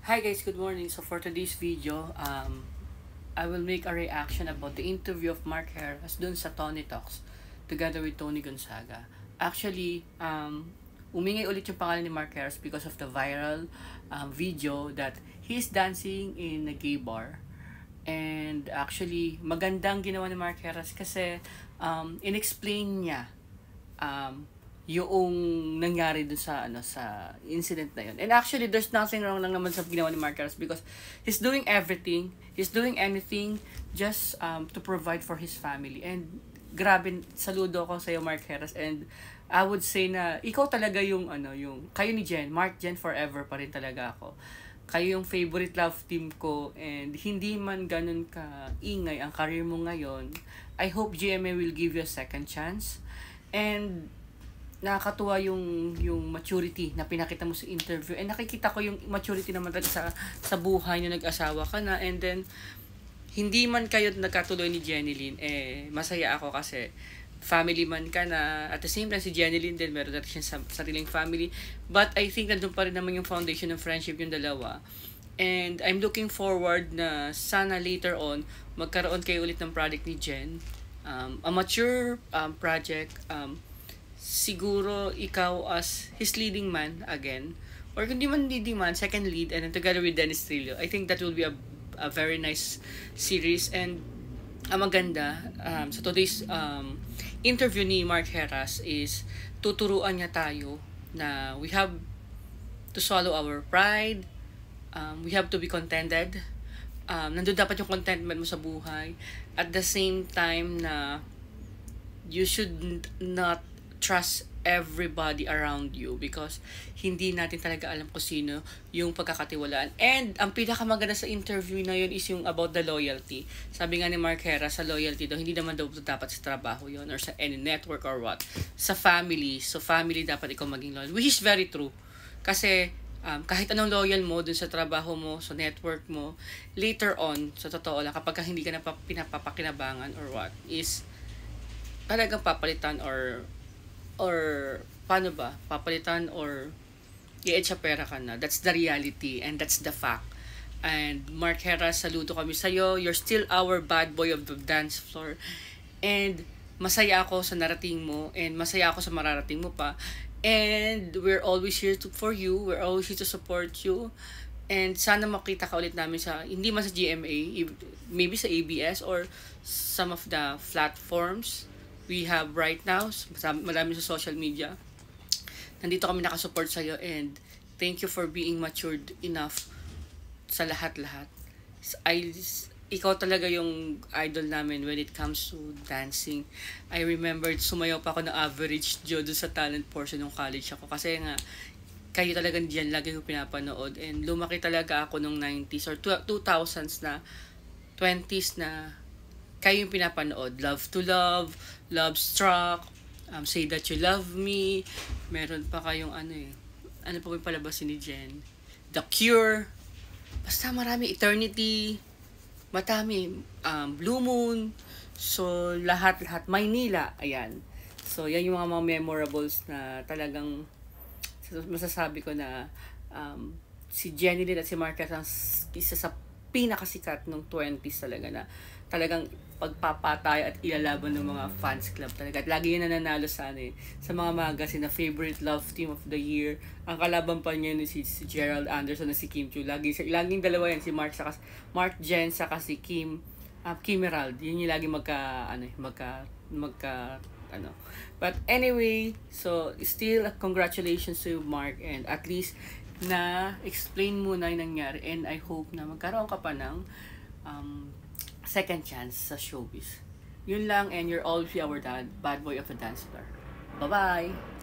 Hi guys, good morning. So for today's video, I will make a reaction about the interview of Mark Harris dun sa Tony Talks together with Tony Gonzaga. Actually, umingay ulit yung pangalan ni Mark Harris because of the viral video that he's dancing in a gay bar. And actually, magandang ginawa ni Mark Harris kasi inexplain niya yung nangyari dun sa sa incident na yun. And actually there's nothing wrong lang naman sa ginawa ni Mark Harris because he's doing everything, he's doing anything just to provide for his family. And grabe, saludo ako sa iyo Mark Harris, and I would say na ikaw talaga yung yung kayo ni Jen, Mark Jen forever pa rin talaga ako. Kayo yung favorite love team ko, and hindi man ganun ka ingay ang career mo ngayon, I hope GMA will give you a second chance. And nakakatuwa yung maturity na pinakita mo sa interview, and nakikita ko yung maturity naman talaga sa buhay niyo, nag-asawa ka na, and then hindi man kayo nagkatuloy ni Jenilyn, masaya ako kasi family man ka na. At the same time, si Jenilyn din meron natin siya sa sariling family, but I think nandun pa rin naman yung foundation ng friendship yung dalawa. And I'm looking forward na sana later on magkaroon kayo ulit ng project ni Jen, a mature project. Siguro ikaw as his leading man again, or hindi man leading man, second lead, and then together with Dennis Trillo. I think that will be a very nice series. And maganda so today's interview ni Mark Harris is tuturuan niya tayo na we have to swallow our pride, we have to be contented, nandun dapat yung contentment mo sa buhay, at the same time na you should not trust everybody around you because hindi natin talaga alam kung sino yung pagkakatiwalaan. And ang pinakamaganda sa interview na yun is yung about the loyalty. Sabi nga ni Mark Harris, sa loyalty daw, hindi naman daw dapat sa trabaho yun or sa any network or what. Sa family. So family dapat ikaw maging loyal. Which is very true. Kasi kahit anong loyal mo dun sa trabaho mo, sa network mo, later on, sa totoo lang, kapag hindi ka na pinapapakinabangan or what, is talagang papalitan or paano ba, papalitan or i-etcha pera ka na. That's the reality and that's the fact. And Mark Harris, saludo kami sa'yo. You're still our bad boy of the dance floor. And masaya ako sa narating mo, and masaya ako sa mararating mo pa. And we're always here for you. We're always here to support you. And sana makita ka ulit namin sa, hindi man sa GMA, maybe sa ABS or some of the platforms we have right now, marami sa social media. Nandito kami nakasupport sa'yo, and thank you for being matured enough sa lahat-lahat. Ikaw talaga yung idol namin when it comes to dancing. I remember, sumayaw pa ako ng Average Joe doon sa talent portion ng college ako. Kasi nga, kayo talaga diyan lagi ko pinapanood. And lumaki talaga ako nung 90s or 2000s na, 20s na, kayo yung pinapanood. Love to Love, Love Struck, Say That You Love Me. Meron pa kayong ano pa yung palabasin ni Jen? The Cure. Basta marami. Eternity. Matami. Blue Moon. So, lahat-lahat. Maynila. Ayan. So, yan yung mga memorables na talagang masasabi ko na si Jenny din at si Mark ang isa sa pinakasikat nung 20s talaga, na talagang pagpapatay at ilalaban ng mga fans club talaga. At lagi yun nananalo sa sa mga magazine na favorite love team of the year. Ang kalaban pa niya si Gerald Anderson na si Kim Chiu. Laging dalawa yan, si Mark Jen saka si Kim Herald. Yun yung lagi But anyway, so still congratulations to Mark, and at least na explain mo na yung nangyari, and I hope na magkaroon ka pa ng second chance sa showbiz. Yun lang, and you're always our bad boy of a dance floor. Bye-bye!